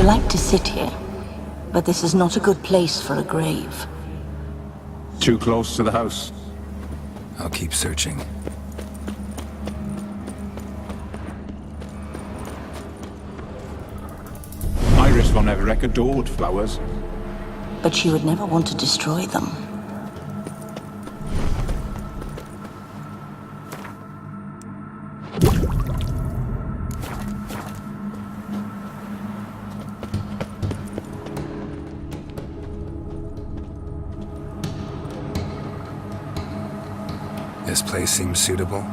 you like to sit here, but this is not a good place for a grave. Too close to the house. I'll keep searching. Iris von Everec adored flowers. But she would never want to destroy them. This place seems suitable.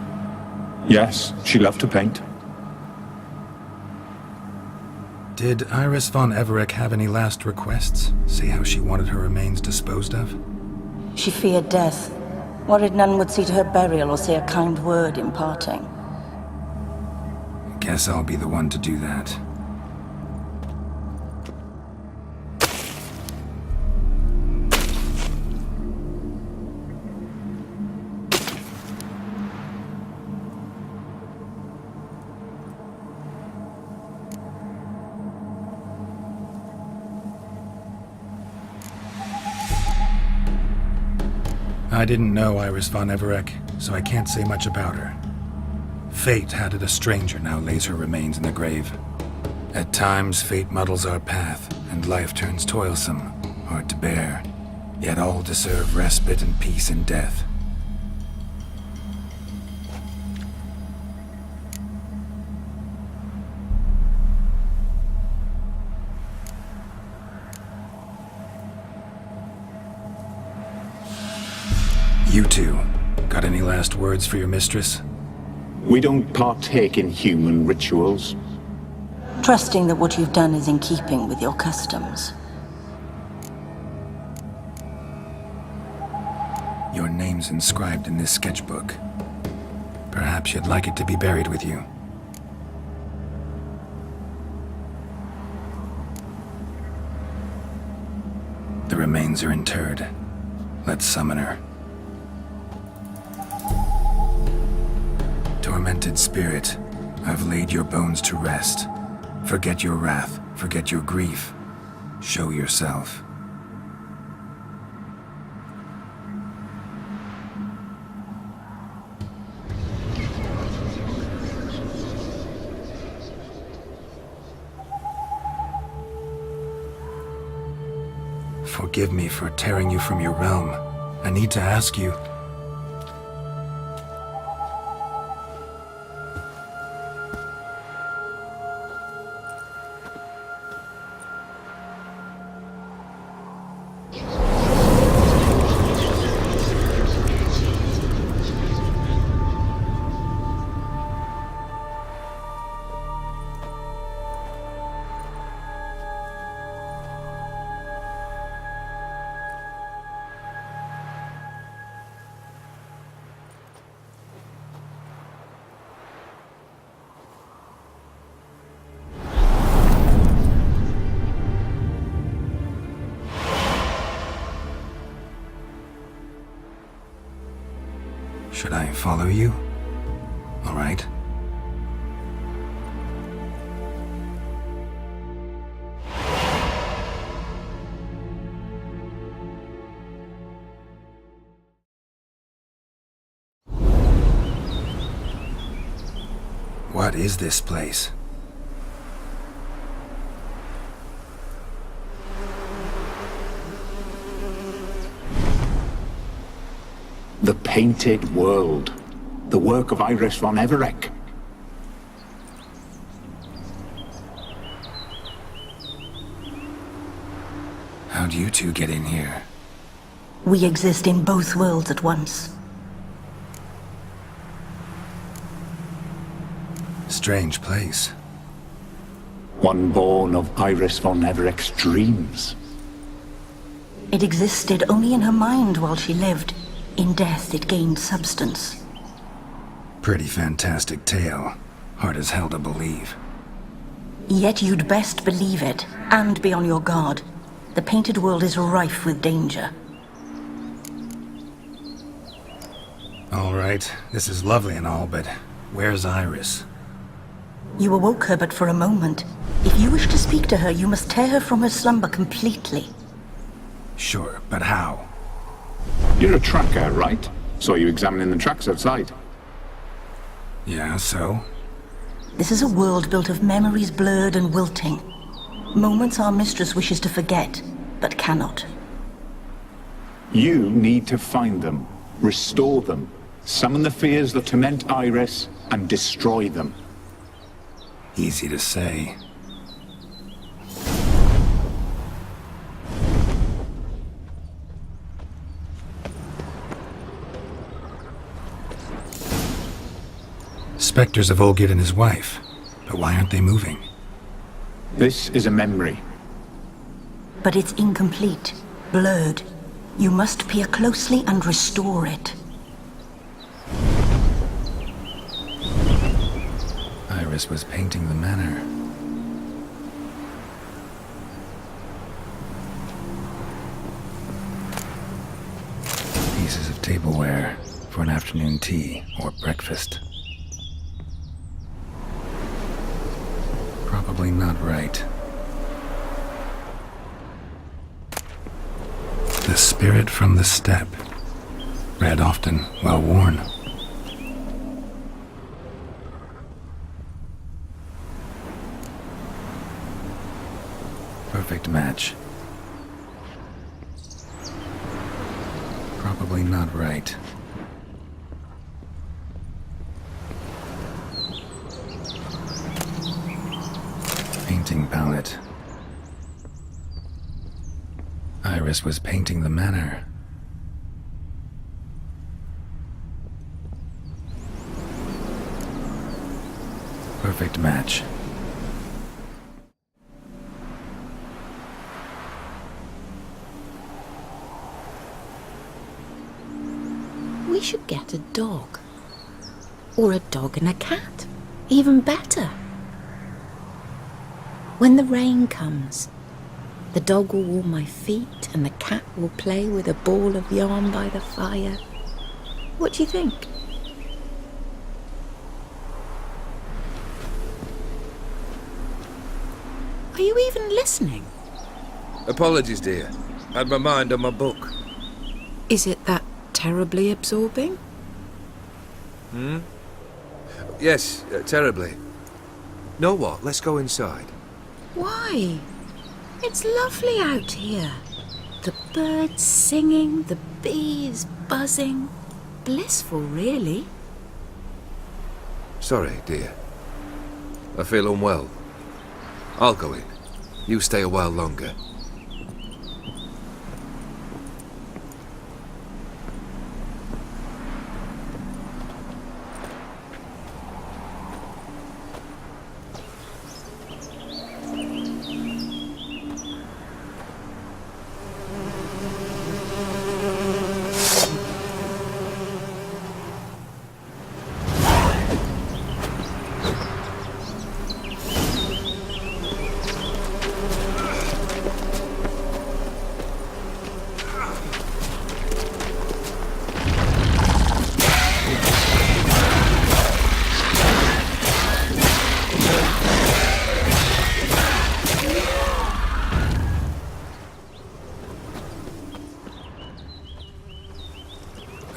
Yes, she loved to paint. Did Iris von Everec have any last requests? Say how she wanted her remains disposed of? She feared death, worried none would see to her burial or say a kind word in parting. Guess I'll be the one to do that. I didn't know Iris von Everec, so I can't say much about her. Fate had it a stranger now lays her remains in the grave. At times, fate muddles our path, and life turns toilsome, hard to bear. Yet all deserve respite and peace in death. You two, got any last words for your mistress? We don't partake in human rituals. Trusting that what you've done is in keeping with your customs. Your name's inscribed in this sketchbook. Perhaps you'd like it to be buried with you. The remains are interred. Let's summon her. Tormented spirit, I've laid your bones to rest. Forget your wrath, forget your grief. Show yourself. Forgive me for tearing you from your realm. I need to ask you. Should I follow you? All right. What is this place? The Painted World. The work of Iris von Everec. How'd you two get in here? We exist in both worlds at once. Strange place. One born of Iris von Everec's dreams. It existed only in her mind while she lived. In death, it gained substance. Pretty fantastic tale. Hard as hell to believe. Yet you'd best believe it, and be on your guard. The Painted World is rife with danger. All right, this is lovely and all, but where's Iris? You awoke her but for a moment. If you wish to speak to her, you must tear her from her slumber completely. Sure, but how? You're a tracker, right? Saw you examining the tracks outside. Yeah, so? This is a world built of memories blurred and wilting. Moments our mistress wishes to forget, but cannot. You need to find them, restore them, summon the fears that torment Iris, and destroy them. Easy to say. Spectres of Olgid and his wife. But why aren't they moving? This is a memory. But it's incomplete, blurred. You must peer closely and restore it. Iris was painting the manor. Pieces of tableware for an afternoon tea or breakfast. Probably not right. The spirit from the steppe. Read often, well worn. Perfect match. Probably not right. Painting palette. Iris was painting the manor. Perfect match. We should get a dog. Or a dog and a cat. Even better. When the rain comes, the dog will warm my feet and the cat will play with a ball of yarn by the fire. What do you think? Are you even listening? Apologies, dear. Had my mind on my book. Is it that terribly absorbing? Yes, terribly. Know what? Let's go inside. Why? It's lovely out here. The birds singing, the bees buzzing. Blissful, really. Sorry, dear. I feel unwell. I'll go in. You stay a while longer.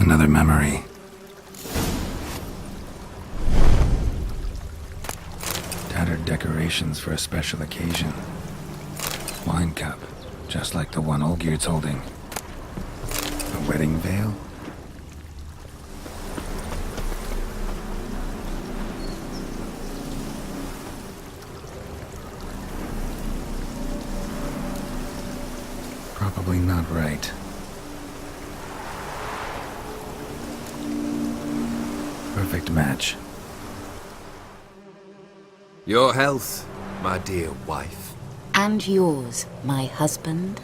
Another memory. Tattered decorations for a special occasion. Wine cup, just like the one Olgierd's holding. A wedding veil? Probably not right. Perfect match. Your health, my dear wife. And yours, my husband.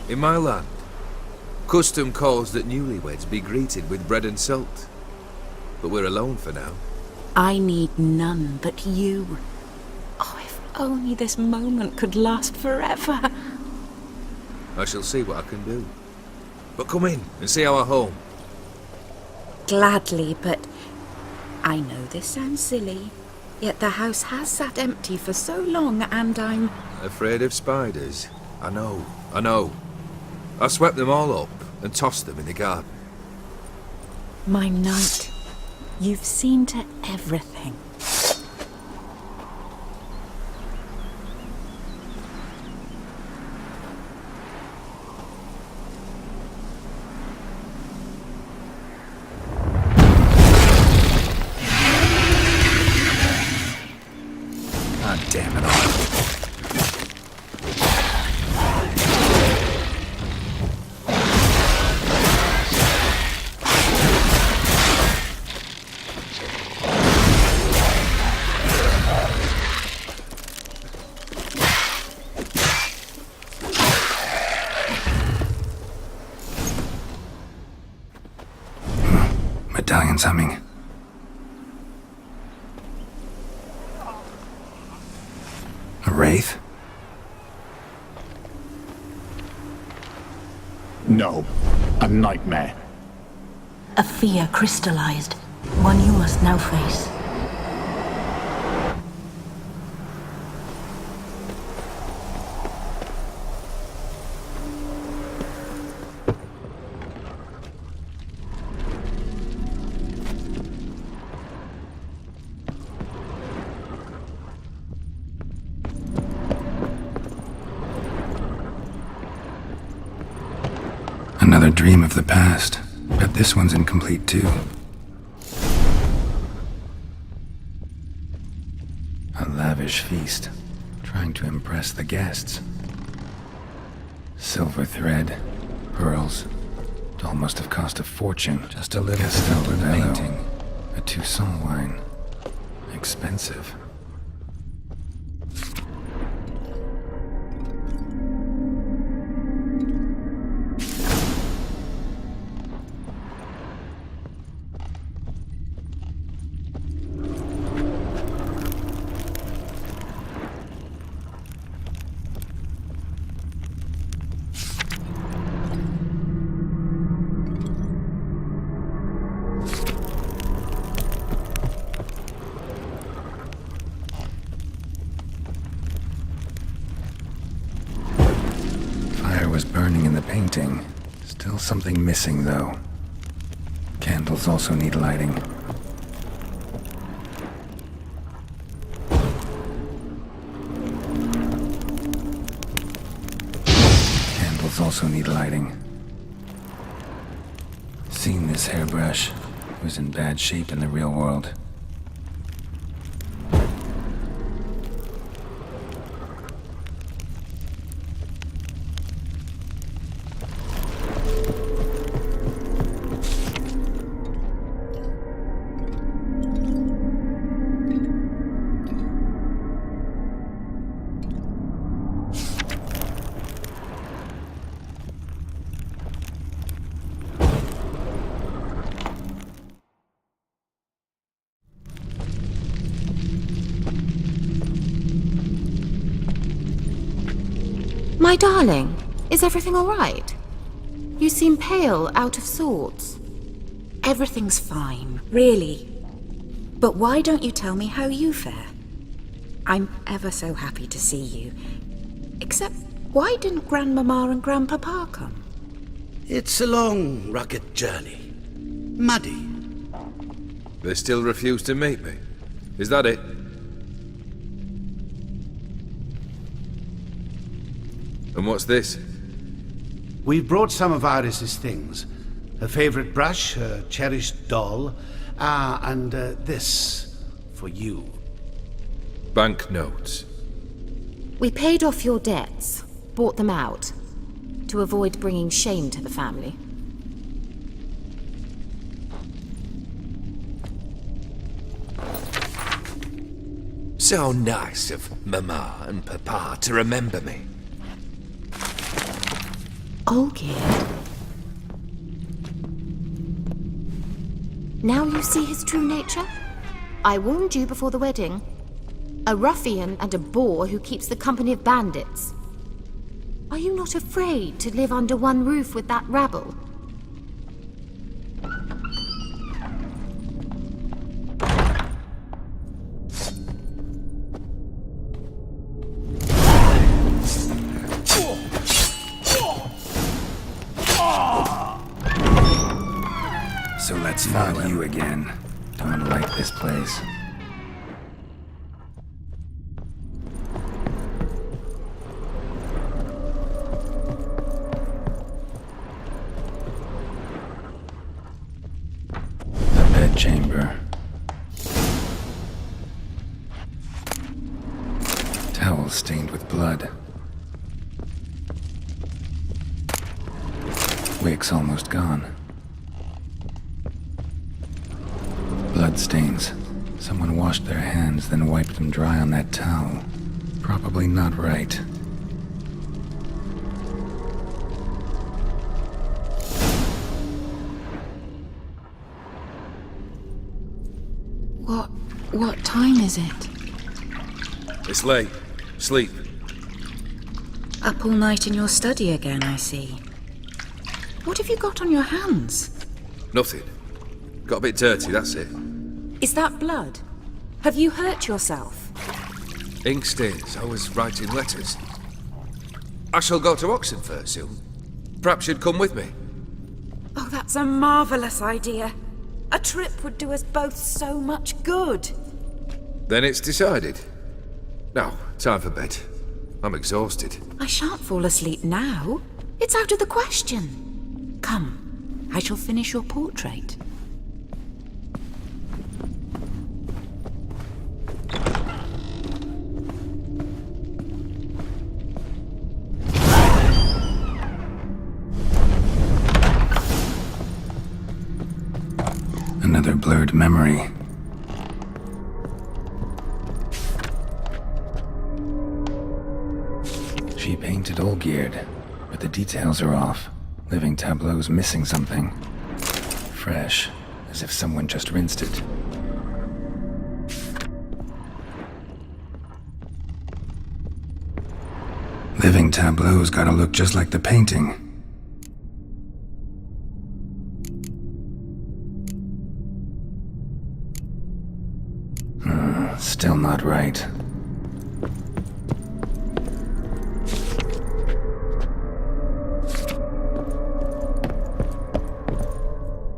In my land, custom calls that newlyweds be greeted with bread and salt. But we're alone for now. I need none but you. Oh, if only this moment could last forever. I shall see what I can do. But come in and see our home. Gladly, but I know this sounds silly, yet the house has sat empty for so long and I'm... Afraid of spiders? I know. I swept them all up and tossed them in the garden. My knight, you've seen to everything. God damn it all. Medallion's humming. A wraith? No, a nightmare. A fear crystallized, one you must now face. Another dream of the past, but this one's incomplete too. A lavish feast, trying to impress the guests. Silver thread, pearls. It all must have cost a fortune. Just a little silver painting. A Toussaint wine. Expensive. Was burning in the painting. Still something missing, though. Candles also need lighting. Candles also need lighting. Seen this hairbrush. It was in bad shape in the real world. My darling, is everything all right? You seem pale, out of sorts. Everything's fine, really. But why don't you tell me how you fare? I'm ever so happy to see you. Except, why didn't Grandmama and Grandpapa come? It's a long, rugged journey. Muddy. They still refuse to meet me. Is that it? And what's this? We've brought some of Iris's things. Her favorite brush, her cherished doll, and this for you. Banknotes. We paid off your debts, bought them out, to avoid bringing shame to the family. So nice of Mama and Papa to remember me. Olgierd. Now you see his true nature? I warned you before the wedding. A ruffian and a boor who keeps the company of bandits. Are you not afraid to live under one roof with that rabble? So let's find you again. Don't like this place. The bedchamber. Towel stained with blood. Wick's almost gone. Blood stains. Someone washed their hands, then wiped them dry on that towel. Probably not right. What time is it? It's late. Sleep. Up all night in your study again, I see. What have you got on your hands? Nothing. Got a bit dirty, that's it. Is that blood? Have you hurt yourself? Ink stains. I was writing letters. I shall go to Oxenfurt soon. Perhaps you'd come with me. Oh, that's a marvellous idea. A trip would do us both so much good. Then it's decided. Now, time for bed. I'm exhausted. I shan't fall asleep now. It's out of the question. Come, I shall finish your portrait. Another blurred memory. She painted Olgierd, but the details are off. Living tableau's missing something. Fresh, as if someone just rinsed it. Living tableau's gotta look just like the painting. Still not right.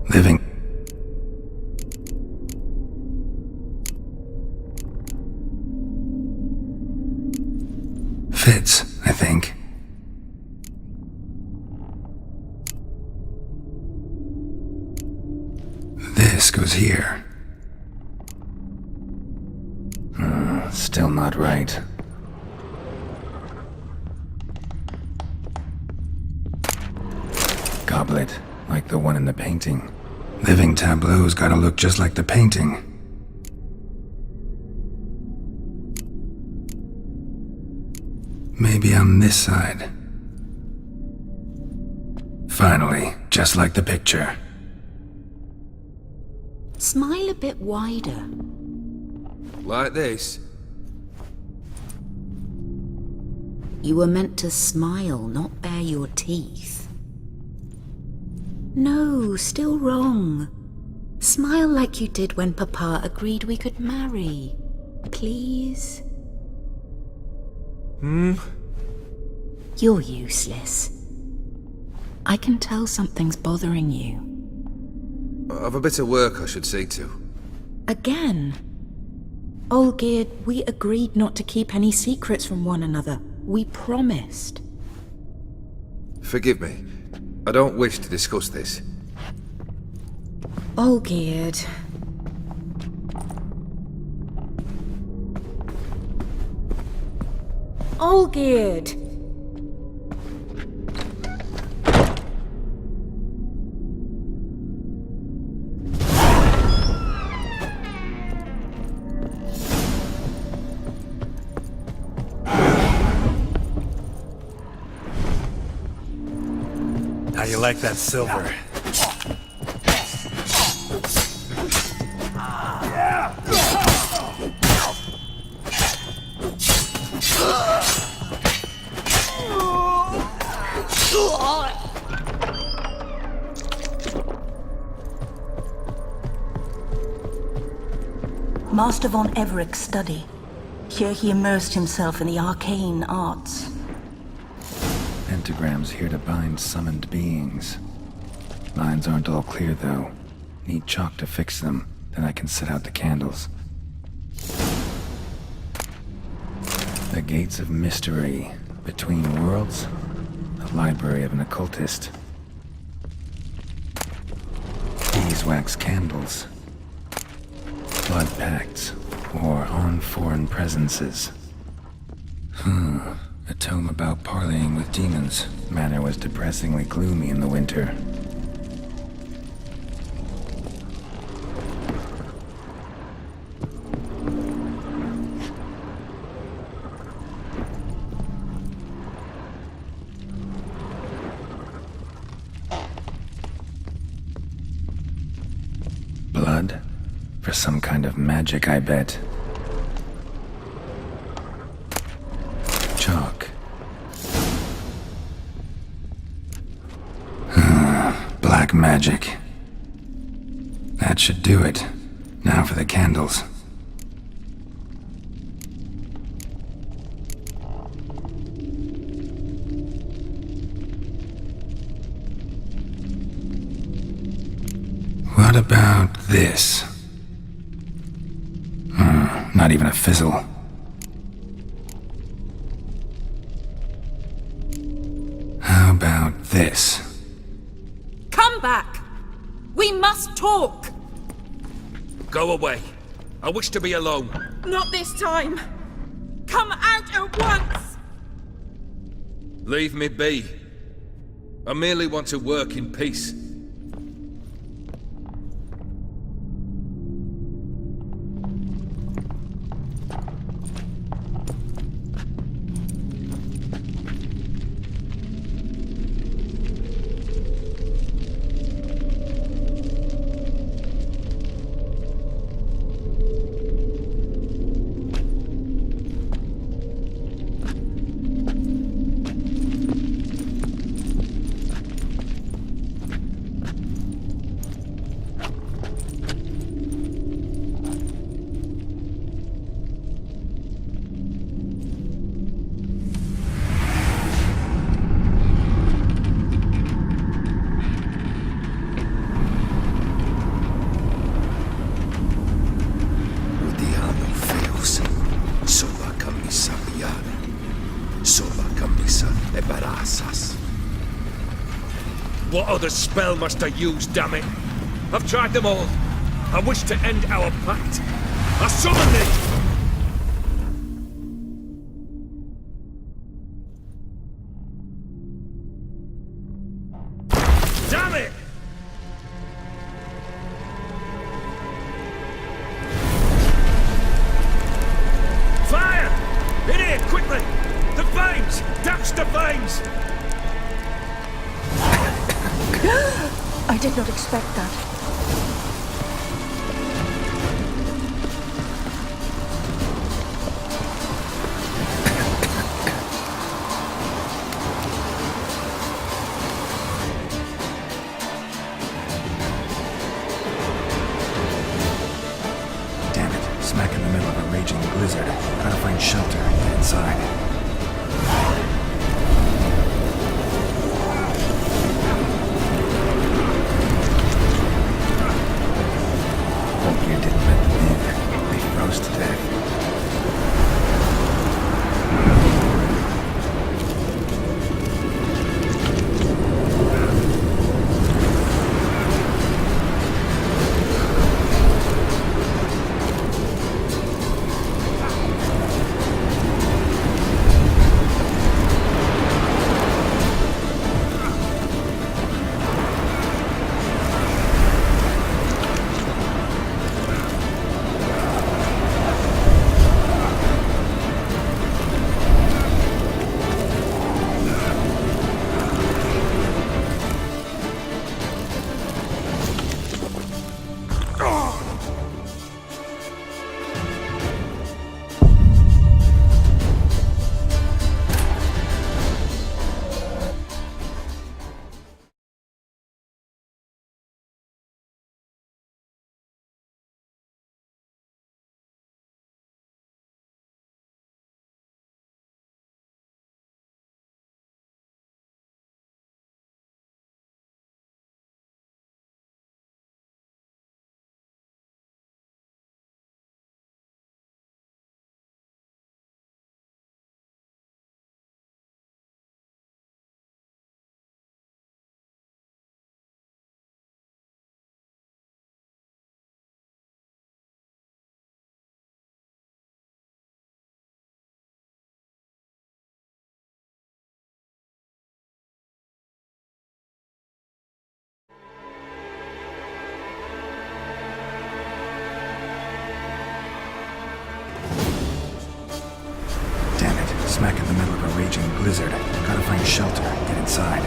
Living. Fits, I think. This goes here. Still not right. Goblet, like the one in the painting. Living tableau's gotta look just like the painting. Maybe on this side. Finally, just like the picture. Smile a bit wider. Like this? You were meant to smile, not bare your teeth. No, still wrong. Smile like you did when Papa agreed we could marry. Please? You're useless. I can tell something's bothering you. I've a bit of work I should see to. Again? Olgierd, we agreed not to keep any secrets from one another. We promised. Forgive me. I don't wish to discuss this. Olgierd. Olgierd! How you like that silver? Master von Everett's study. Here he immersed himself in the arcane arts. Pentagrams here to bind summoned beings. Lines aren't all clear, though. Need chalk to fix them, then I can set out the candles. The Gates of Mystery. Between Worlds. The library of an occultist. Beeswax candles. Blood pacts. Or on foreign presences. A tome about parleying with demons. Manor was depressingly gloomy in the winter. Blood? For some kind of magic, I bet. Chalk. Black magic. That should do it. Now for the candles. What about this? Not even a fizzle. How about this? Come back! We must talk! Go away. I wish to be alone. Not this time! Come out at once! Leave me be. I merely want to work in peace. What other spell must I use, damn it? I've tried them all. I wish to end our pact. I summon thee! Damn it! Fire! In here, quickly! The flames! Douse the flames! I did not expect that. Damn it, smack in the middle of a raging blizzard. Gotta find shelter and get inside. blizzard. Gotta find shelter. Get inside.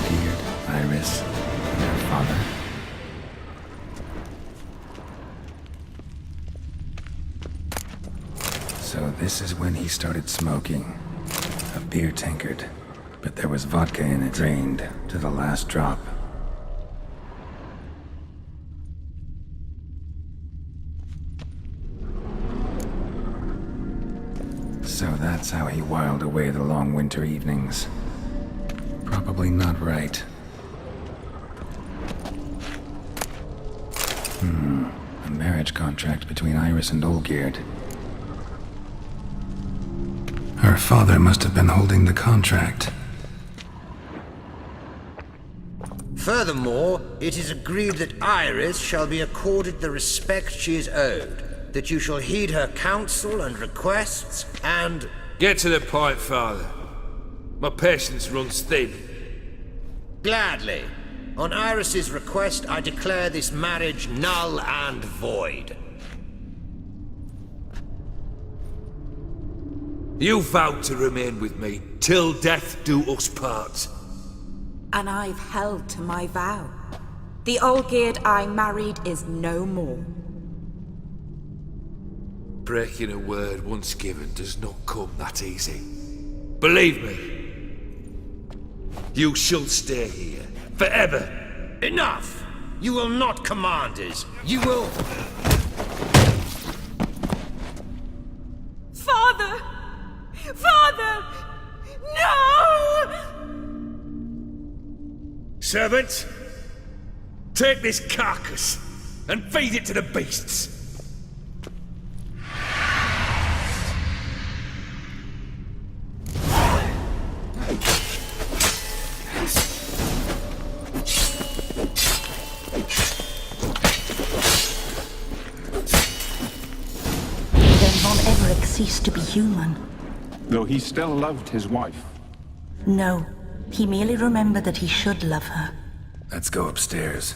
Beard, Iris, and her father. So this is when he started smoking. A beer tankard. But there was vodka in it, drained to the last drop. So that's how he whiled away the long winter evenings. Probably not right. A marriage contract between Iris and Olgierd. Her father must have been holding the contract. Furthermore, it is agreed that Iris shall be accorded the respect she is owed, that you shall heed her counsel and requests, and... Get to the point, Father. My patience runs thin. Gladly. On Iris's request, I declare this marriage null and void. You vowed to remain with me till death do us part. And I've held to my vow. The Olgierd I married is no more. Breaking a word once given does not come that easy. Believe me. You shall stay here, forever. Enough! You will not command us. You will... Father! Father! No! Servant, take this carcass and feed it to the beasts. Then Von Everett ceased to be human. Though he still loved his wife. No, he merely remembered that he should love her. Let's go upstairs.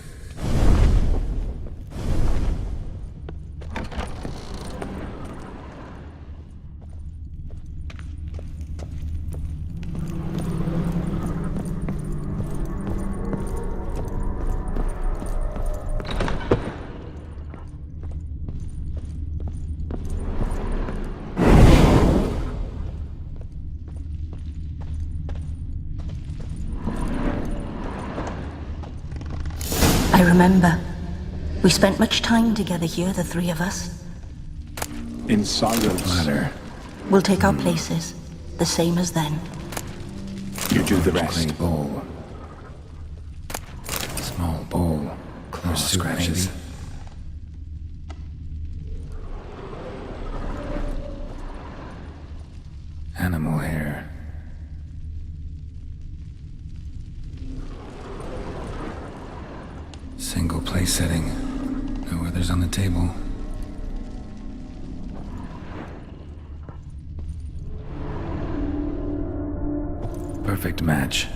I remember. We spent much time together here, the three of us. In silence. Ladder. We'll take our places, the same as then. You do the Clay rest. bowl. Small bowl. Claw scratches. Animal hair. Single place setting. No others on the table. Perfect match.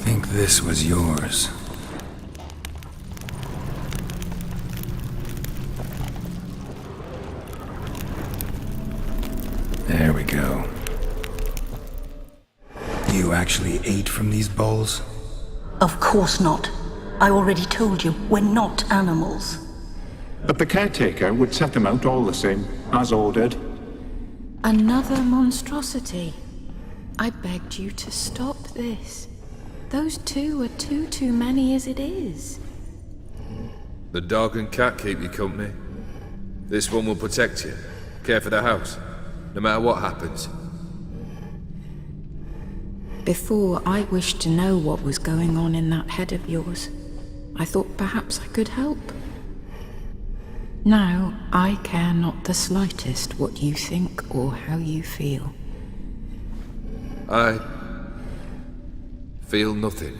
Think this was yours. There we go. You actually ate from these bowls? Of course not. I already told you, we're not animals. But the caretaker would set them out all the same, as ordered. Another monstrosity. I begged you to stop this. Those two are too many as it is. The dog and cat keep you company. This one will protect you, care for the house, no matter what happens. Before, I wished to know what was going on in that head of yours. I thought perhaps I could help. Now, I care not the slightest what you think or how you feel. I feel nothing.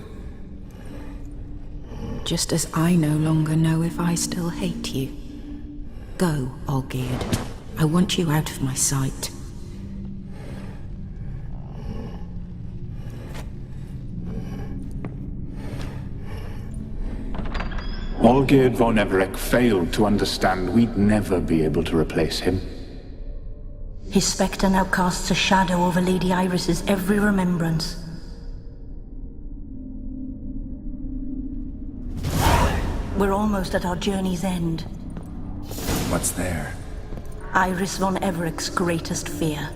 Just as I no longer know if I still hate you. Go, Olgierd. I want you out of my sight. Olgierd von Everec failed to understand we'd never be able to replace him. His spectre now casts a shadow over Lady Iris's every remembrance. We're almost at our journey's end. What's there? Iris von Everec's greatest fear.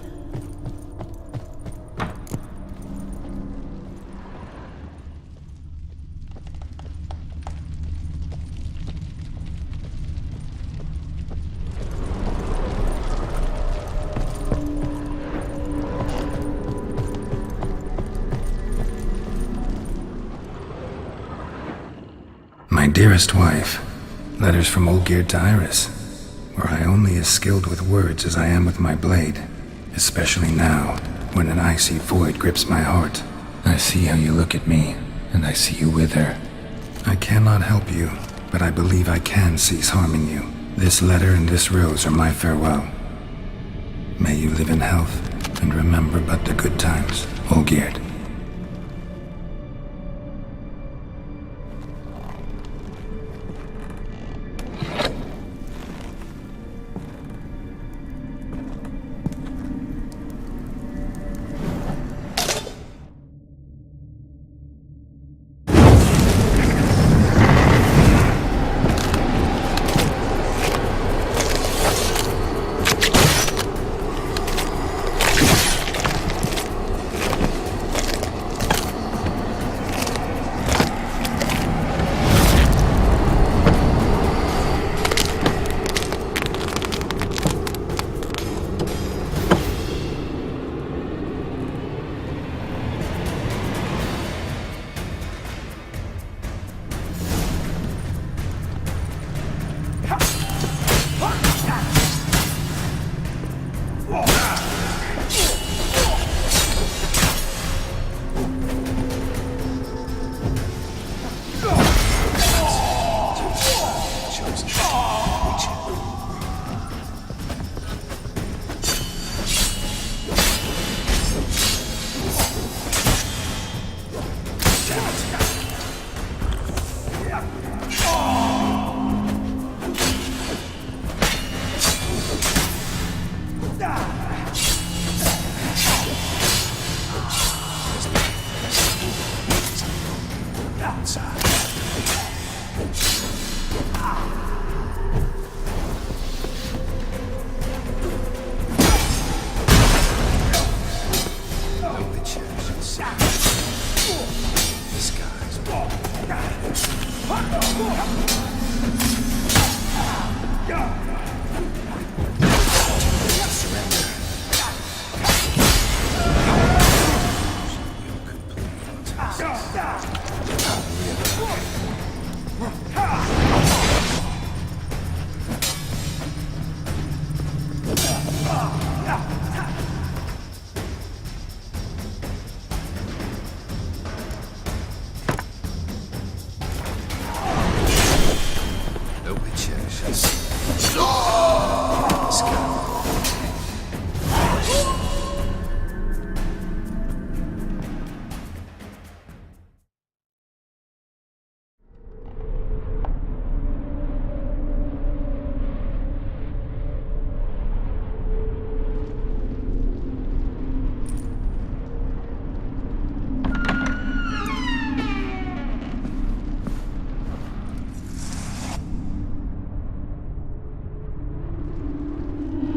My dearest wife, letters from Olgierd to Iris, were I only as skilled with words as I am with my blade, especially now, when an icy void grips my heart. I see how you look at me, and I see you with her. I cannot help you, but I believe I can cease harming you. This letter and this rose are my farewell. May you live in health, and remember but the good times, Olgierd.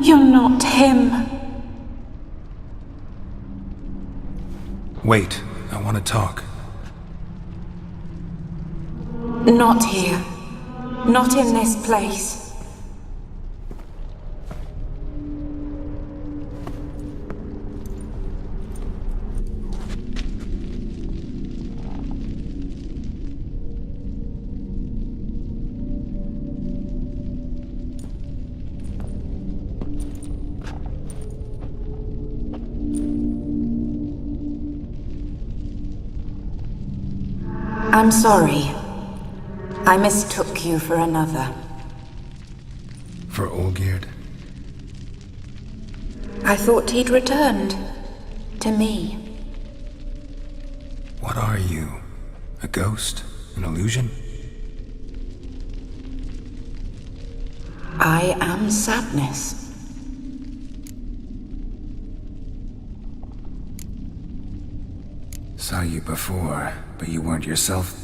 You're not him. Wait, I want to talk. Not here. Not in this place. I'm sorry. I mistook you for another. For Olgierd? I thought he'd returned. To me. What are you? A ghost? An illusion? I am sadness. Saw you before, but you weren't yourself.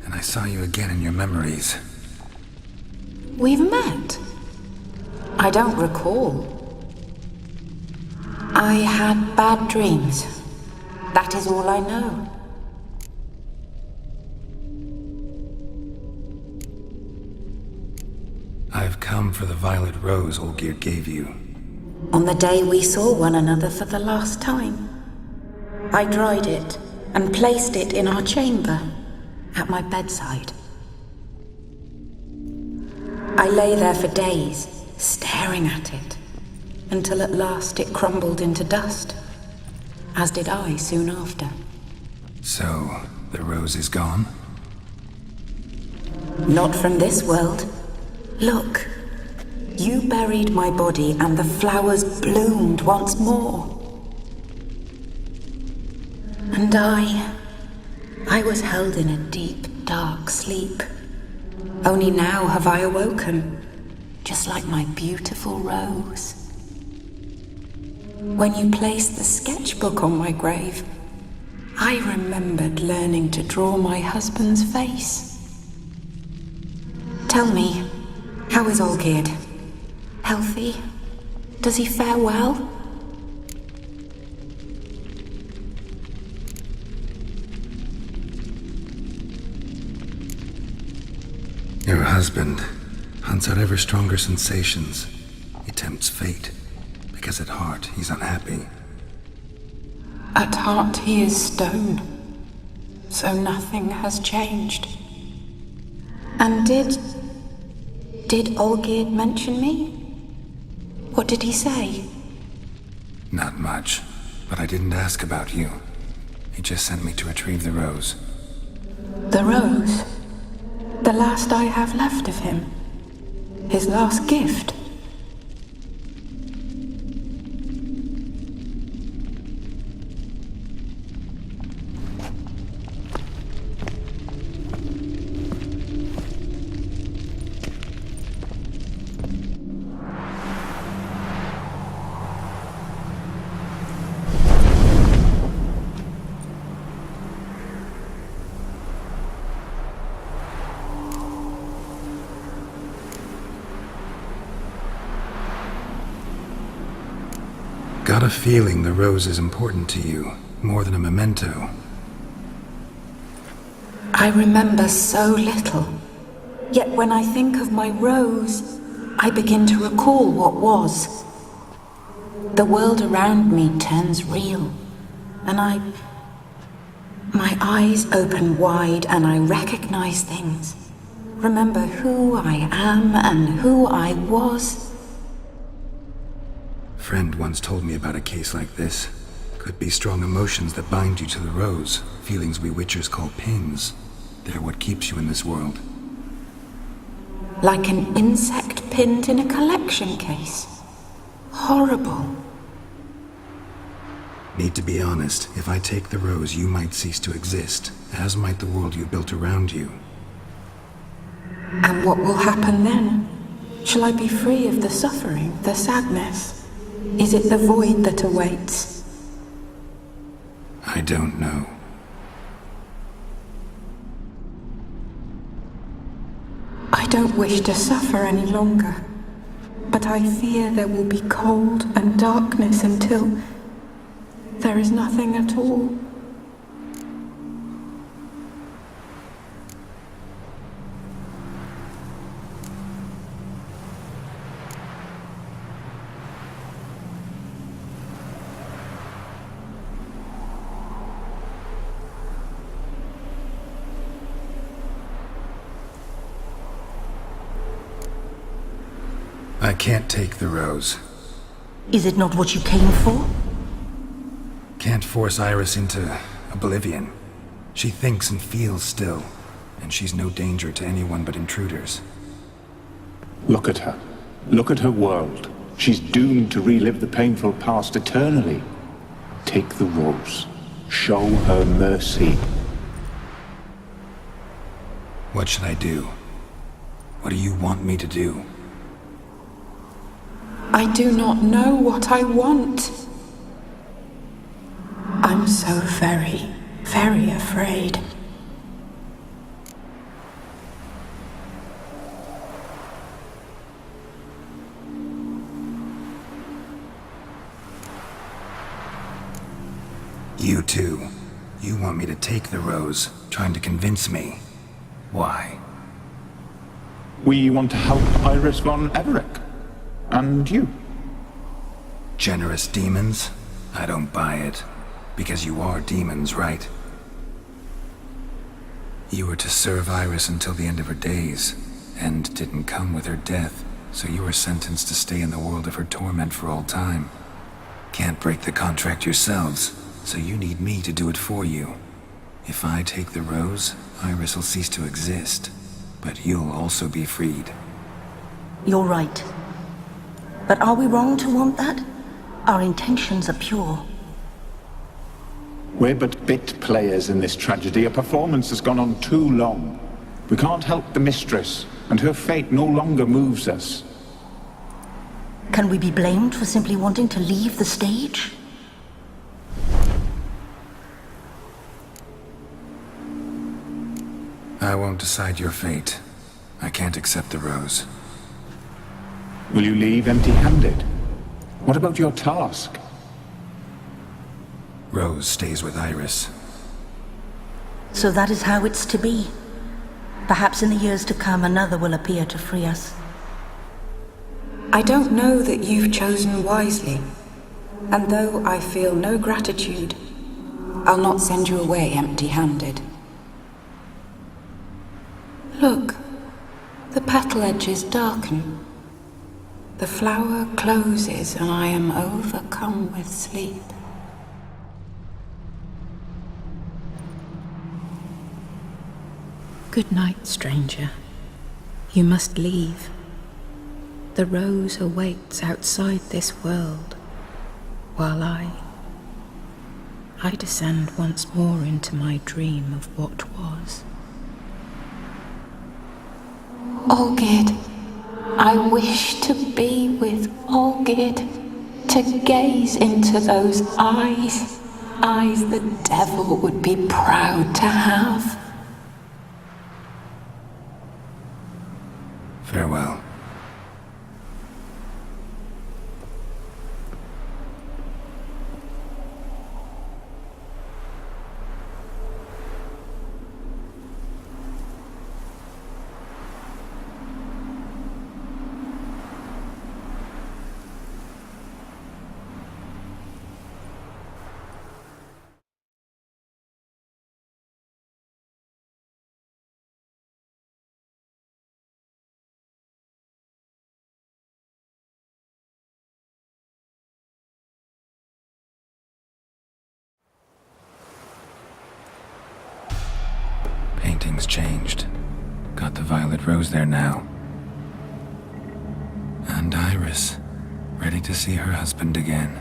And I saw you again in your memories. We've met. I don't recall. I had bad dreams. That is all I know. I've come for the violet rose Olgierd gave you. On the day we saw one another for the last time, I dried it and placed it in our chamber, at my bedside. I lay there for days, staring at it, until at last it crumbled into dust, as did I soon after. So, the rose is gone? Not from this world. Look, you buried my body and the flowers bloomed once more. And I was held in a deep, dark sleep. Only now have I awoken, just like my beautiful rose. When you placed the sketchbook on my grave, I remembered learning to draw my husband's face. Tell me, how is Olgierd? Healthy? Does he fare well? Your husband hunts out ever stronger sensations. He tempts fate, because at heart he's unhappy. At heart he is stone, so nothing has changed. And did Olgierd mention me? What did he say? Not much, but I didn't ask about you. He just sent me to retrieve the rose. The rose? The last I have left of him? His last gift? Got a feeling the rose is important to you, more than a memento. I remember so little. Yet when I think of my rose, I begin to recall what was. The world around me turns real, and my eyes open wide and I recognize things. Remember who I am and who I was. Friend once told me about a case like this. Could be strong emotions that bind you to the rose, feelings we witchers call pins. They're what keeps you in this world. Like an insect pinned in a collection case. Horrible. Need to be honest, if I take the rose, you might cease to exist, as might the world you built around you. And what will happen then? Shall I be free of the suffering, the sadness? Is it the void that awaits? I don't know. I don't wish to suffer any longer, but I fear there will be cold and darkness until there is nothing at all. I can't take the rose. Is it not what you came for? Can't force Iris into oblivion. She thinks and feels still, and she's no danger to anyone but intruders. Look at her. Look at her world. She's doomed to relive the painful past eternally. Take the rose. Show her mercy. What should I do? What do you want me to do? I do not know what I want. I'm so very, very afraid. You too. You want me to take the rose, trying to convince me. Why? We want to help Iris von Everec. And you. Generous demons? I don't buy it. Because you are demons, right? You were to serve Iris until the end of her days. End didn't come with her death, so you were sentenced to stay in the world of her torment for all time. Can't break the contract yourselves, so you need me to do it for you. If I take the rose, Iris will cease to exist. But you'll also be freed. You're right. But are we wrong to want that? Our intentions are pure. We're but bit players in this tragedy. A performance has gone on too long. We can't help the mistress, and her fate no longer moves us. Can we be blamed for simply wanting to leave the stage? I won't decide your fate. I can't accept the rose. Will you leave empty-handed? What about your task? Rose stays with Iris. So that is how it's to be. Perhaps in the years to come, another will appear to free us. I don't know that you've chosen wisely. And though I feel no gratitude, I'll not send you away empty-handed. Look, the petal edges darken. The flower closes and I am overcome with sleep. Good night, stranger. You must leave. The rose awaits outside this world, while I descend once more into my dream of what was. Olgid, I wish to be with Olgid, to gaze into those eyes the devil would be proud to have. Farewell. Painting's changed. Got the violet rose there now. And Iris, ready to see her husband again.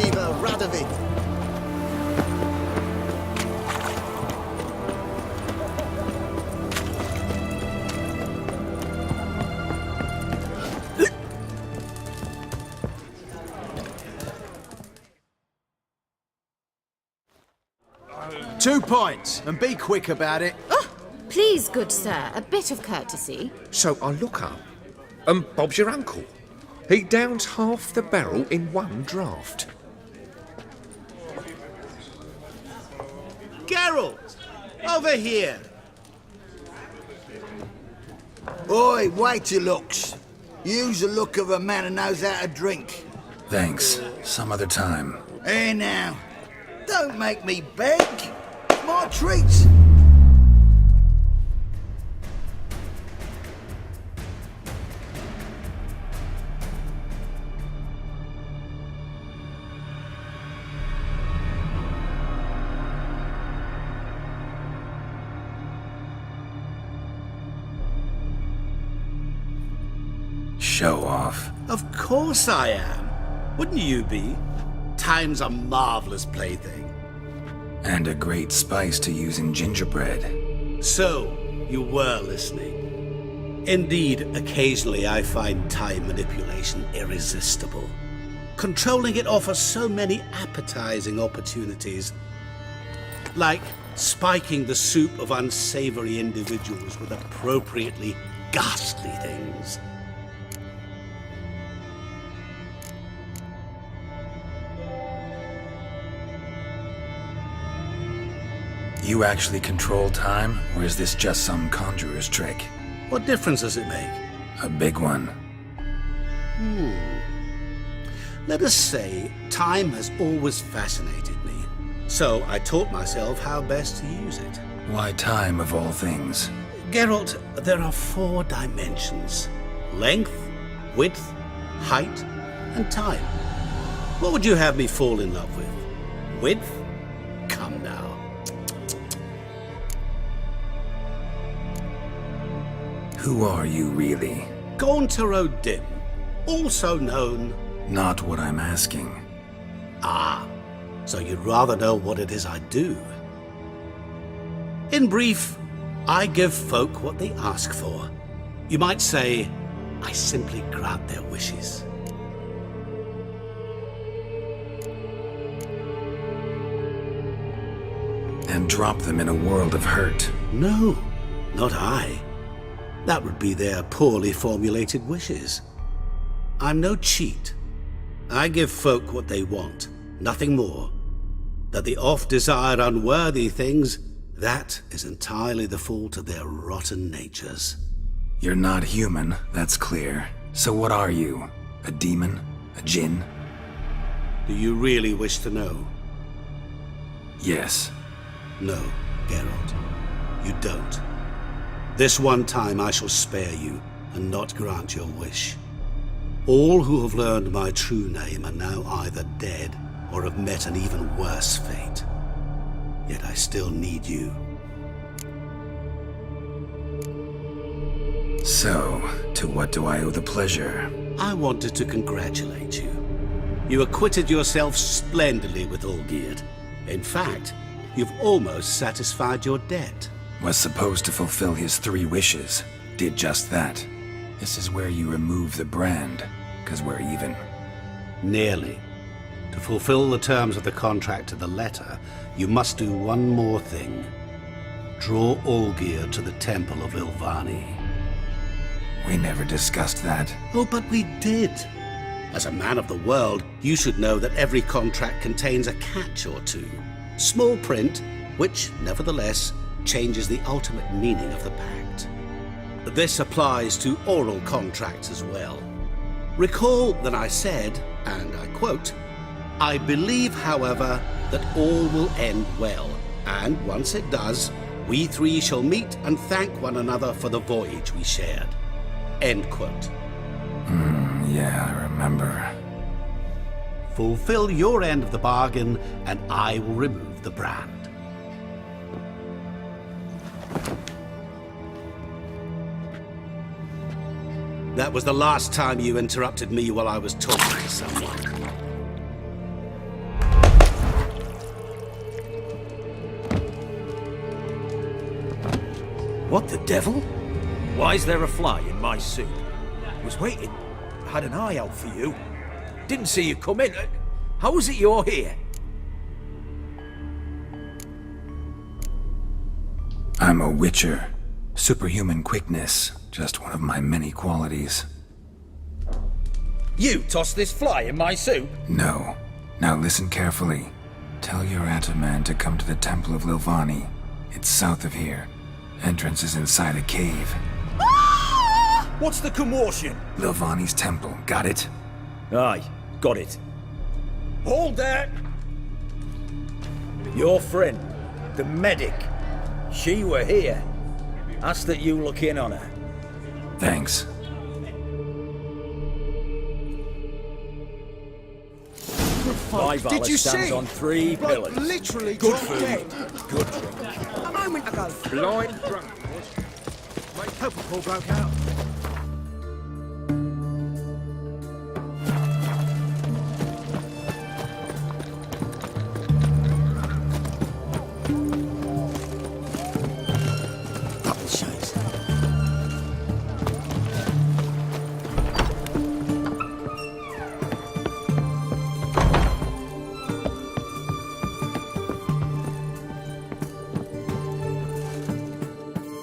Viva Radovid! Two points, and be quick about it. Oh, please, good sir, a bit of courtesy. So I look up, and Bob's your uncle. He downs half the barrel in one draught. Geralt! Over here! Oi, wait your looks. Use the look of a man who knows how to drink. Thanks. Some other time. Here now. Don't make me beg. It's my treat. Show off. Of course I am. Wouldn't you be? Time's a marvelous plaything. And a great spice to use in gingerbread. So, you were listening. Indeed, occasionally I find time manipulation irresistible. Controlling it offers so many appetizing opportunities. Like spiking the soup of unsavory individuals with appropriately ghastly things. You actually control time, or is this just some conjurer's trick? What difference does it make? A big one. Let us say time has always fascinated me. So I taught myself how best to use it. Why time of all things? Geralt, there are 4 dimensions. Length, width, height, and time. What would you have me fall in love with? Width? Come now. Who are you really? Gaunter O'Dim, also known... Not what I'm asking. Ah, so you'd rather know what it is I do. In brief, I give folk what they ask for. You might say, I simply grant their wishes. And drop them in a world of hurt. No, not I. That would be their poorly formulated wishes. I'm no cheat. I give folk what they want, nothing more. That the oft-desired unworthy things, that is entirely the fault of their rotten natures. You're not human, that's clear. So what are you? A demon? A djinn? Do you really wish to know? Yes. No, Geralt. You don't. This one time I shall spare you, and not grant your wish. All who have learned my true name are now either dead, or have met an even worse fate. Yet I still need you. So, to what do I owe the pleasure? I wanted to congratulate you. You acquitted yourself splendidly with Olgierd. In fact, you've almost satisfied your debt. Was supposed to fulfill his 3 wishes. Did just that. This is where you remove the brand, 'cause we're even. Nearly. To fulfill the terms of the contract to the letter, you must do one more thing. Draw Olgierd to the Temple of Ilvani. We never discussed that. Oh, but we did. As a man of the world, you should know that every contract contains a catch or two. Small print, which, nevertheless, changes the ultimate meaning of the pact. This applies to oral contracts as well. Recall that I said, and I quote, I believe, however, that all will end well, and once it does, we 3 shall meet and thank one another for the voyage we shared. End quote. Yeah, I remember. Fulfill your end of the bargain, and I will remove the brand. That was the last time you interrupted me while I was talking to someone. What the devil? Why is there a fly in my suit? Was waiting. I had an eye out for you. Didn't see you come in. How is it you're here? I'm a witcher. Superhuman quickness, just one of my many qualities. You tossed this fly in my suit? No. Now listen carefully. Tell your Ataman to come to the Temple of Lilvani. It's south of here. Entrance is inside a cave. What's the commotion? Lilvani's temple, got it? Aye, got it. Hold there! Your friend, the medic, she were here. Ask that you look in on her. Thanks. My valor stands on 3 pillars. Literally Good dropped food, dead. good drink. A moment ago. Blind drunk. Wait, help a poor bloke out.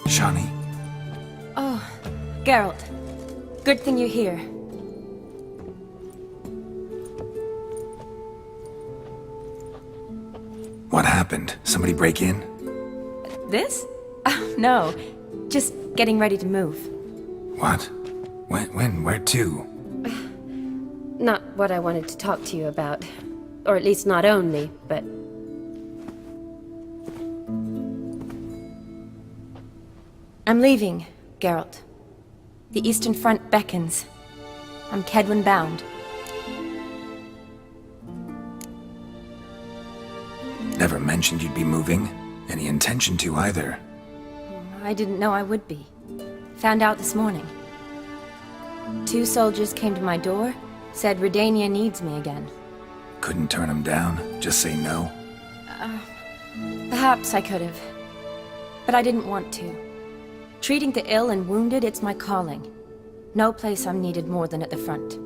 Shani? Oh, Geralt. Good thing you're here. What happened? Somebody break in? This? No. Just getting ready to move. What? When? Where to? Not what I wanted to talk to you about. Or at least not only, but... I'm leaving, Geralt. The Eastern Front beckons. I'm Kedwin bound. Never mentioned you'd be moving. Any intention to either. I didn't know I would be. Found out this morning. 2 soldiers came to my door, said Redania needs me again. Couldn't turn him down? Just say no? Perhaps I could have. But I didn't want to. Treating the ill and wounded, it's my calling. No place I'm needed more than at the front.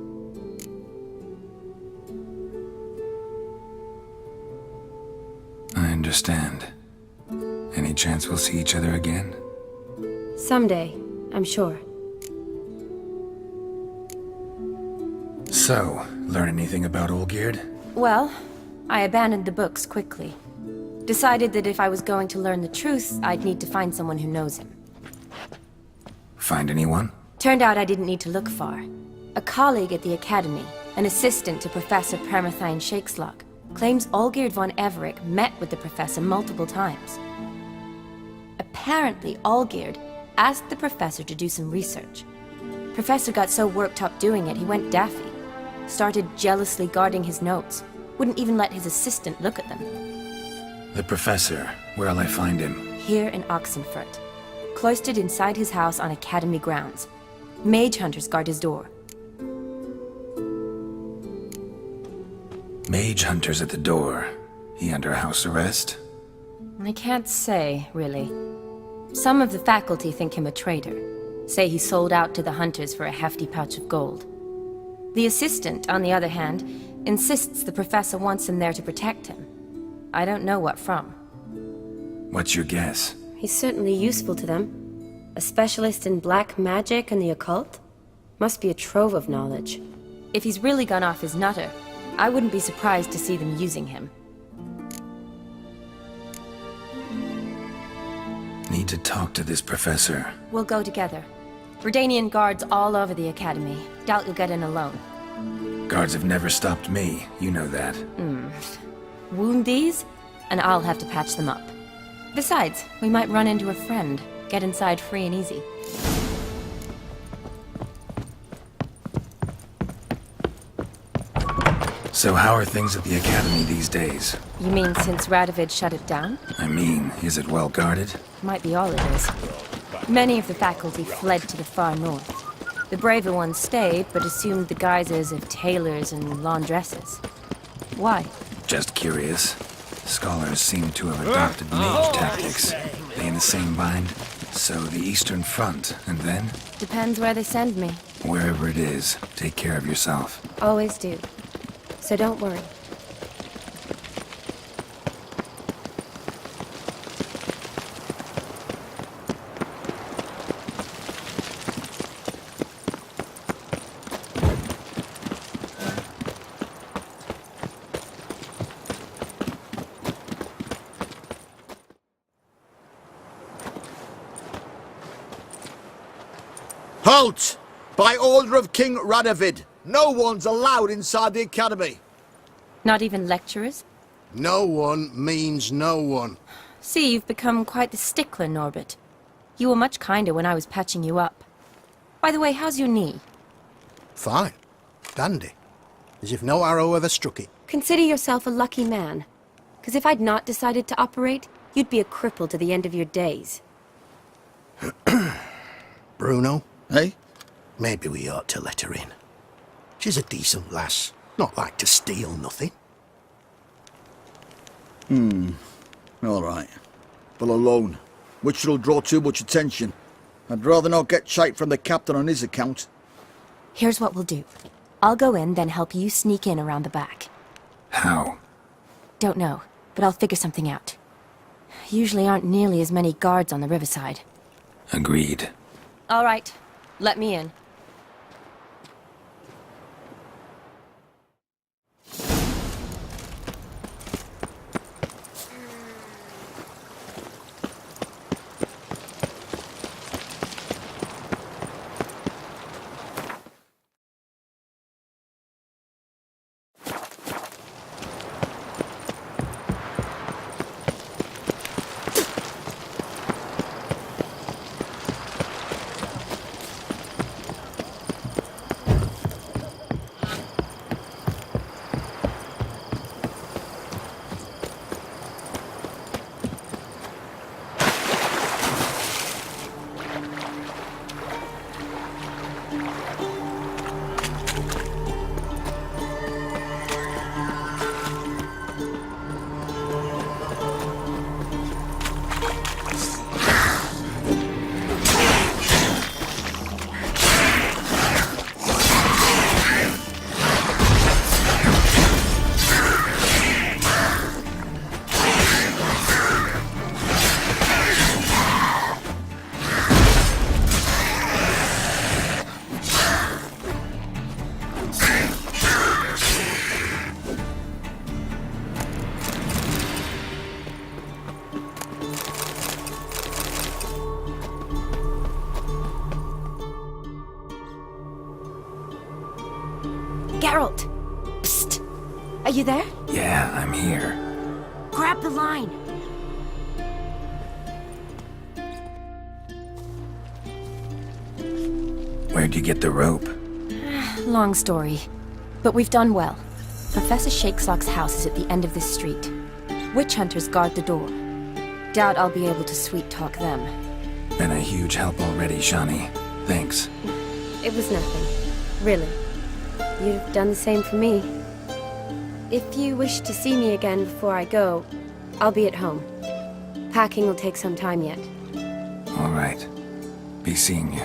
I understand. Any chance we'll see each other again? Someday, I'm sure. So, learn anything about Olgierd? Well, I abandoned the books quickly. Decided that if I was going to learn the truth, I'd need to find someone who knows him. Find anyone? Turned out I didn't need to look far. A colleague at the Academy, an assistant to Professor Permathine Shakeslok, claims Olgierd von Everec met with the professor multiple times. Apparently, Olgierd asked the professor to do some research. Professor got so worked up doing it, he went daffy. Started jealously guarding his notes. Wouldn't even let his assistant look at them. The professor. Where'll I find him? Here in Oxenfurt. Cloistered inside his house on Academy grounds. Mage hunters guard his door. Mage hunters at the door. He under house arrest? I can't say, really. Some of the faculty think him a traitor. Say he sold out to the hunters for a hefty pouch of gold. The assistant, on the other hand, insists the professor wants him there to protect him. I don't know what from. What's your guess? He's certainly useful to them. A specialist in black magic and the occult? Must be a trove of knowledge. If he's really gone off his nutter, I wouldn't be surprised to see them using him. Need to talk to this professor. We'll go together. Redanian guards all over the Academy. Doubt you'll get in alone. Guards have never stopped me. You know that. Wound these, and I'll have to patch them up. Besides, we might run into a friend. Get inside free and easy. So how are things at the Academy these days? You mean since Radovid shut it down? I mean, is it well guarded? Might be all it is. Many of the faculty fled to the far north. The braver ones stayed, but assumed the guises of tailors and laundresses. Why? Just curious. Scholars seem to have adopted mage tactics. They in the same bind? So the Eastern Front, and then? Depends where they send me. Wherever it is, take care of yourself. Always do. So don't worry. Halt! By order of King Radovid, no one's allowed inside the academy. Not even lecturers? No one means no one. See, you've become quite the stickler, Norbert. You were much kinder when I was patching you up. By the way, how's your knee? Fine. Dandy. As if no arrow ever struck it. Consider yourself a lucky man. Because if I'd not decided to operate, you'd be a cripple to the end of your days. Bruno? Eh? Maybe we ought to let her in. She's a decent lass. Not like to steal nothing. All right. But alone, which will draw too much attention. I'd rather not get shite from the captain on his account. Here's what we'll do. I'll go in, then help you sneak in around the back. How? Don't know, but I'll figure something out. Usually aren't nearly as many guards on the riverside. Agreed. All right, let me in. Geralt! Psst! Are you there? Yeah, I'm here. Grab the line! Where'd you get the rope? Long story. But we've done well. Professor Shakesock's house is at the end of this street. Witch hunters guard the door. Doubt I'll be able to sweet-talk them. Been a huge help already, Shani. Thanks. It was nothing. Really. You've done the same for me. If you wish to see me again before I go, I'll be at home. Packing will take some time yet. All right. Be seeing you.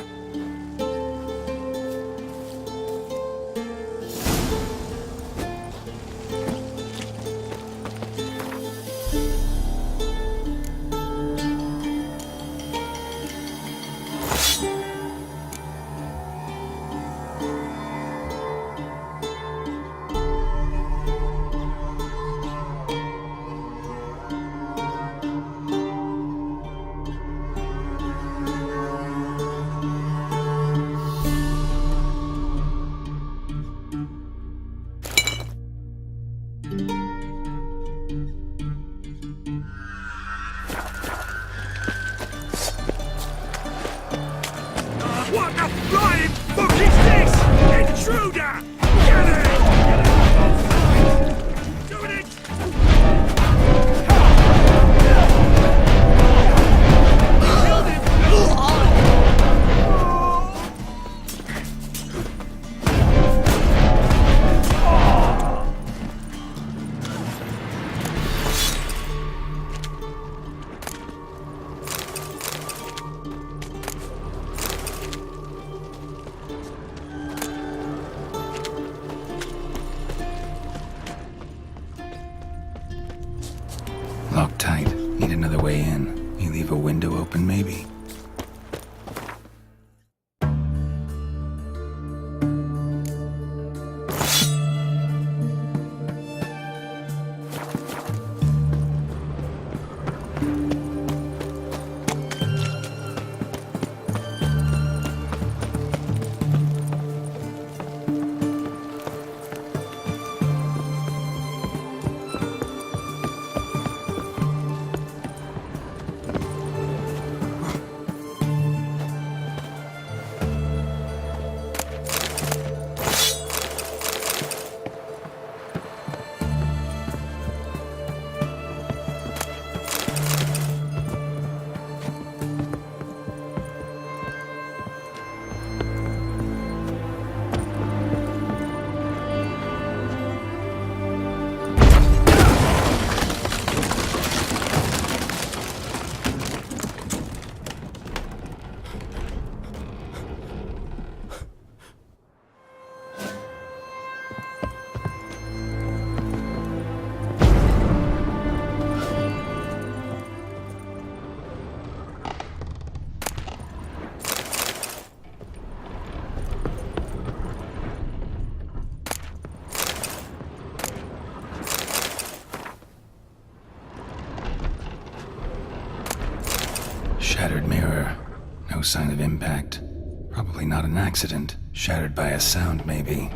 sign of impact. Probably not an accident. Shattered by a sound, maybe.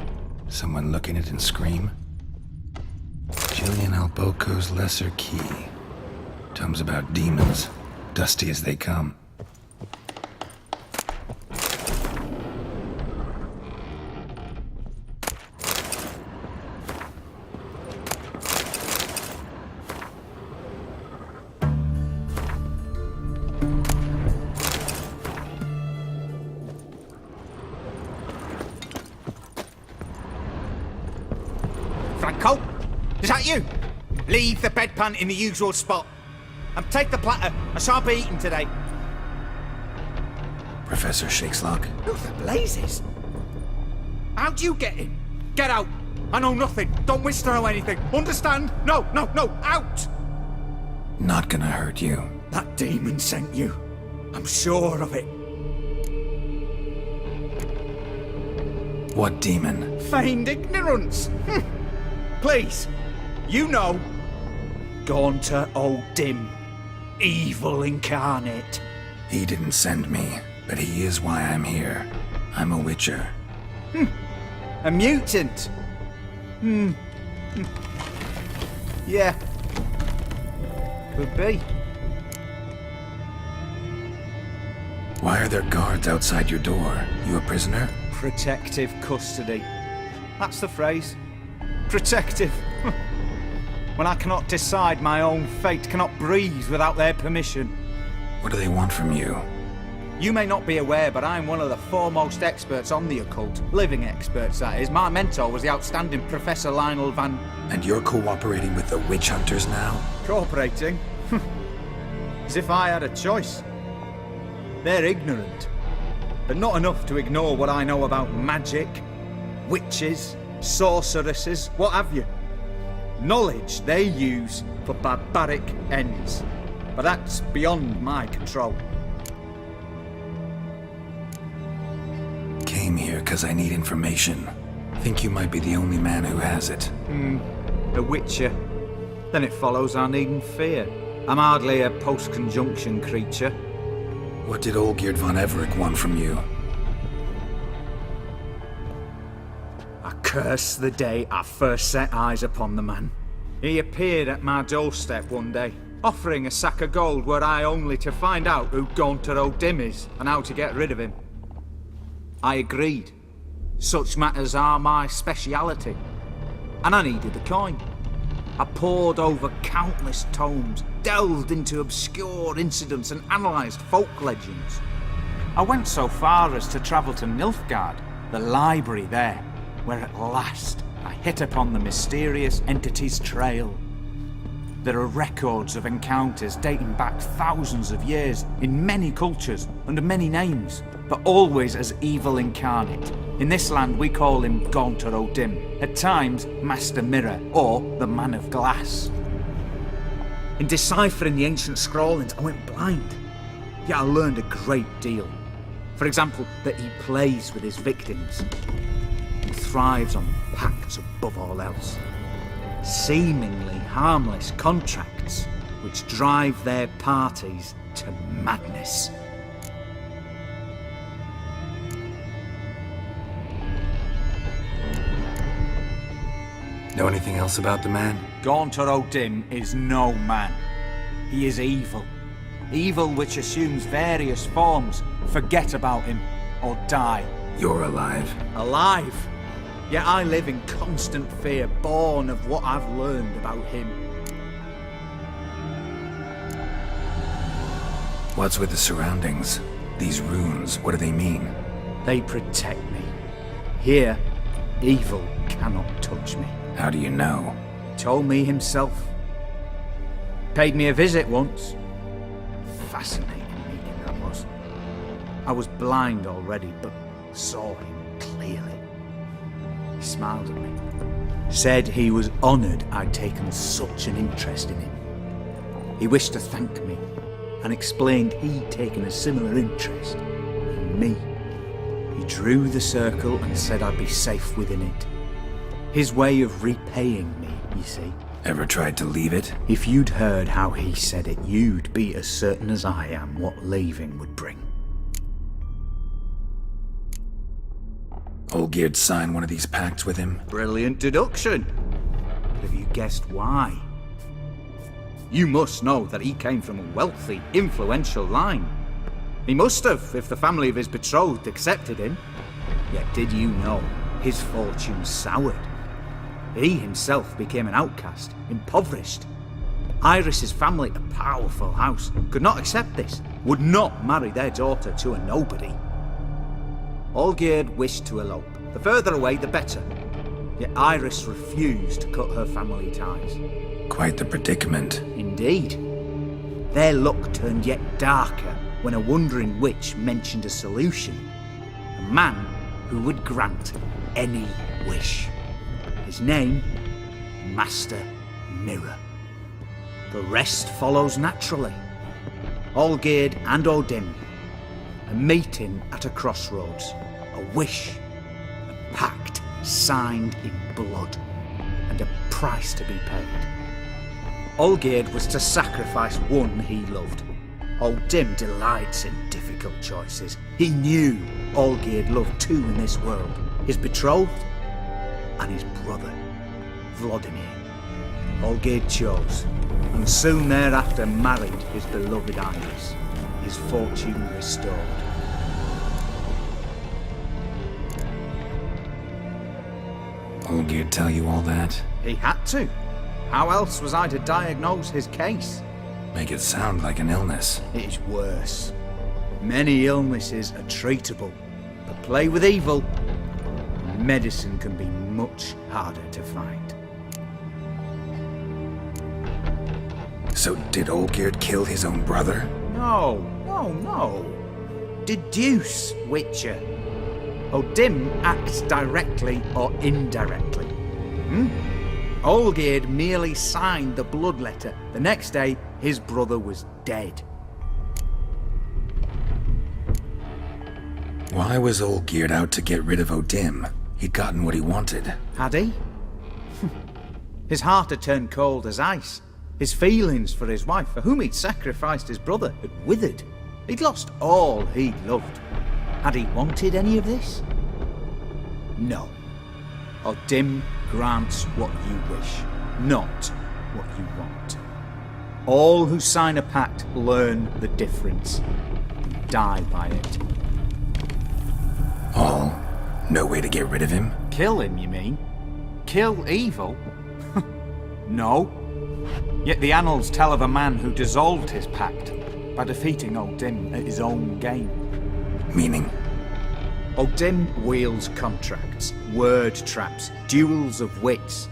Someone look in it and scream. Julian Alboco's Lesser Key. Tomes about demons, dusty as they come. Franco? Is that you? Leave the bedpan in the usual spot. And take the platter. I shan't be eating today. Professor Shakeslock? Who the blazes? How'd you get in? Get out. I know nothing. Don't wish to know anything. Understand? No, out! Not gonna hurt you. That demon sent you. I'm sure of it. What demon? Feigned ignorance. Please, you know. Gaunter O'Dim. Evil incarnate. He didn't send me, but he is why I'm here. I'm a witcher. A mutant. Yeah. Could be. Why are there guards outside your door? You a prisoner? Protective custody. That's the phrase. Protective. When I cannot decide my own fate, cannot breathe without their permission. What do they want from you? You may not be aware, but I'm one of the foremost experts on the occult. Living experts, that is. My mentor was the outstanding Professor Lionel Van... And you're cooperating with the witch hunters now? Cooperating? As if I had a choice. They're ignorant, but not enough to ignore what I know about magic, witches, sorceresses, what have you. Knowledge they use for barbaric ends, but that's beyond my control. Came here because I need information. Think you might be the only man who has it. A witcher. Then it follows I needn't fear. I'm hardly a post-conjunction creature. What did Olgierd von Everec want from you? I curse the day I first set eyes upon the man. He appeared at my doorstep one day, offering a sack of gold were I only to find out who Gaunter O'Dim is and how to get rid of him. I agreed. Such matters are my speciality. And I needed the coin. I pored over countless tomes, delved into obscure incidents and analysed folk legends. I went so far as to travel to Nilfgaard, the library there, where at last I hit upon the mysterious entity's trail. There are records of encounters dating back thousands of years in many cultures under many names, but always as evil incarnate. In this land we call him Gaunter O'Dim, at times Master Mirror or the Man of Glass. In deciphering the ancient scrawlings I went blind, yet I learned a great deal. For example, that he plays with his victims. He thrives on pacts above all else. Seemingly harmless contracts which drive their parties to madness. Know anything else about the man? Gaunter O'Dim is no man. He is evil. Evil which assumes various forms. Forget about him, or die. You're alive. Alive? Yet I live in constant fear, born of what I've learned about him. What's with the surroundings? These runes, what do they mean? They protect me. Here, evil cannot touch me. How do you know? Told me himself. Paid me a visit once. Fascinating meeting that was. I was blind already, but saw him clearly. He smiled at me. Said he was honoured I'd taken such an interest in him. He wished to thank me, and explained he'd taken a similar interest in me. He drew the circle and said I'd be safe within it. His way of repaying me, you see. Ever tried to leave it? If you'd heard how he said it, you'd be as certain as I am what leaving would bring. Olgierd sign one of these pacts with him? Brilliant deduction. But have you guessed why? You must know that he came from a wealthy, influential line. He must have, if the family of his betrothed accepted him. Yet did you know his fortune soured? He himself became an outcast, impoverished. Iris's family, a powerful house, could not accept this, would not marry their daughter to a nobody. Olgierd wished to elope. The further away, the better. Yet Iris refused to cut her family ties. Quite the predicament. Indeed. Their luck turned yet darker when a wandering witch mentioned a solution. A man who would grant any wish. His name, Master Mirror. The rest follows naturally. Olgierd and Odin, a meeting at a crossroads, a wish, a pact signed in blood, and a price to be paid. Olgierd was to sacrifice one he loved. Odin delights in difficult choices. He knew Olgierd loved two in this world, his betrothed and his brother, Vladimir. Olgierd chose, and soon thereafter married his beloved Iris, his fortune restored. Olgierd tell you all that? He had to. How else was I to diagnose his case? Make it sound like an illness. It is worse. Many illnesses are treatable, but play with evil, medicine can be much harder to find. So did Olgierd kill his own brother? No. Deduce, Witcher. Odin acts directly or indirectly. Olgierd merely signed the blood letter. The next day, his brother was dead. Why was Olgierd out to get rid of Odin? He'd gotten what he wanted. Had he? His heart had turned cold as ice. His feelings for his wife, for whom he'd sacrificed his brother, had withered. He'd lost all he'd loved. Had he wanted any of this? No. Odin grants what you wish, not what you want. All who sign a pact learn the difference, and die by it. All? No way to get rid of him? Kill him, you mean? Kill evil? No. Yet the annals tell of a man who dissolved his pact by defeating Odin at his own game. Meaning? Odin wields contracts, word traps, duels of wits.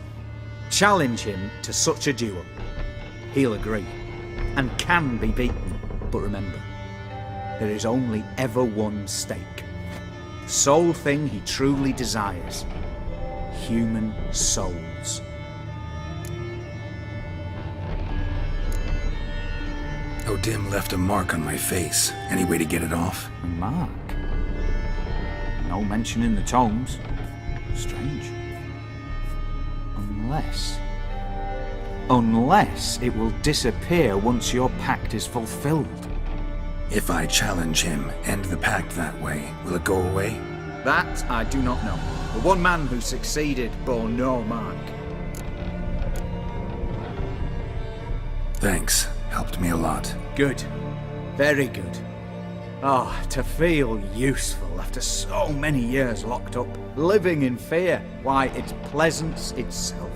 Challenge him to such a duel. He'll agree, and can be beaten. But remember, there is only ever one stake. The sole thing he truly desires. Human souls. Odin left a mark on my face. Any way to get it off? A mark? No mention in the tomes. Strange. Unless it will disappear once your pact is fulfilled. If I challenge him, end the pact that way, will it go away? That I do not know. The one man who succeeded bore no mark. Thanks. Helped me a lot. Good. Very good. Oh, to feel useful after so many years locked up, living in fear. Why, it's pleasance itself.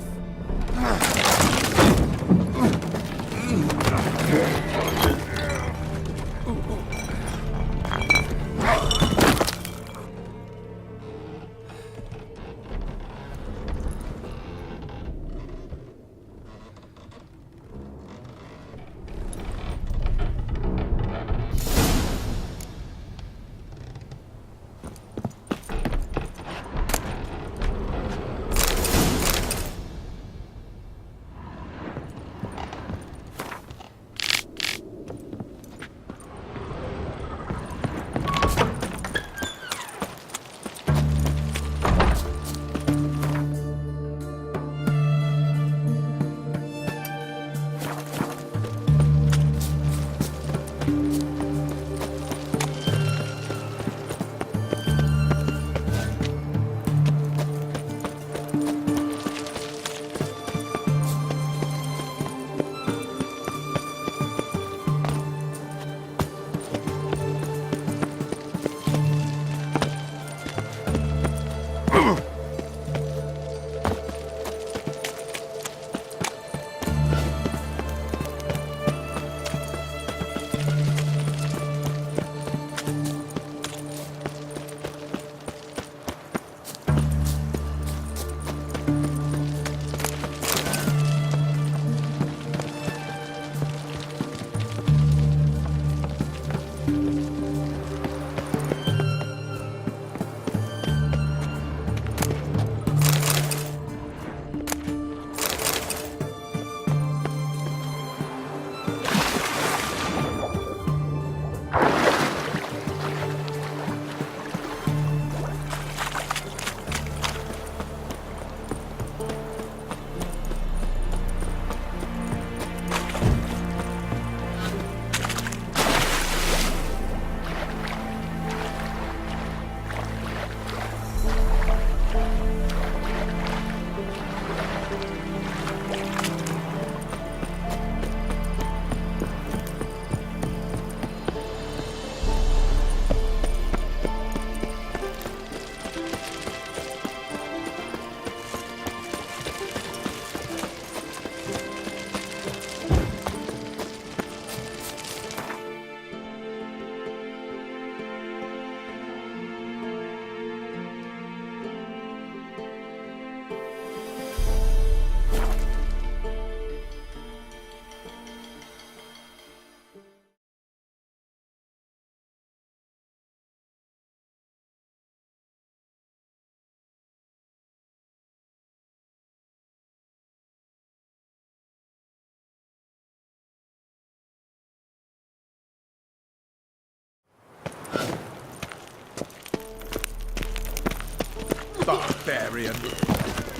Barbarian.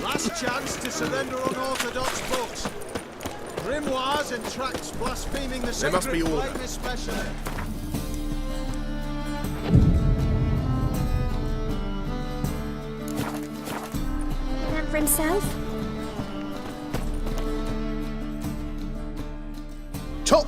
Last chance to surrender unorthodox books. Grimoires and tracts blaspheming the There must be sacred order. flame especially. Man for himself? Top!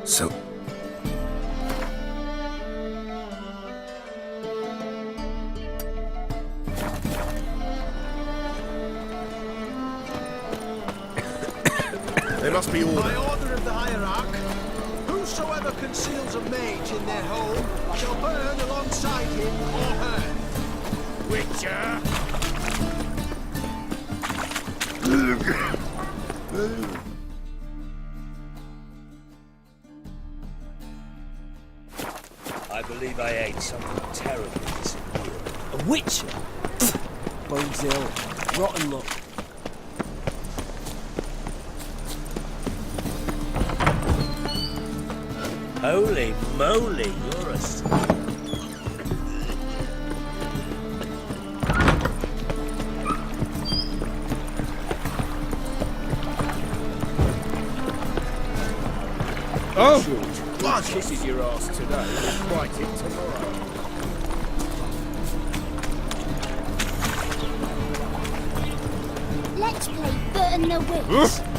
So... There must be order. By order of the hierarch, whosoever conceals a mage in their home shall burn alongside him or her. Witcher! I believe I ate something terribly disagreeable. A witcher? Bones ill. Rotten luck. Holy moly, you're a... Oh! Blood kisses your ass today, quite it tomorrow. Let's play Burn the Witch.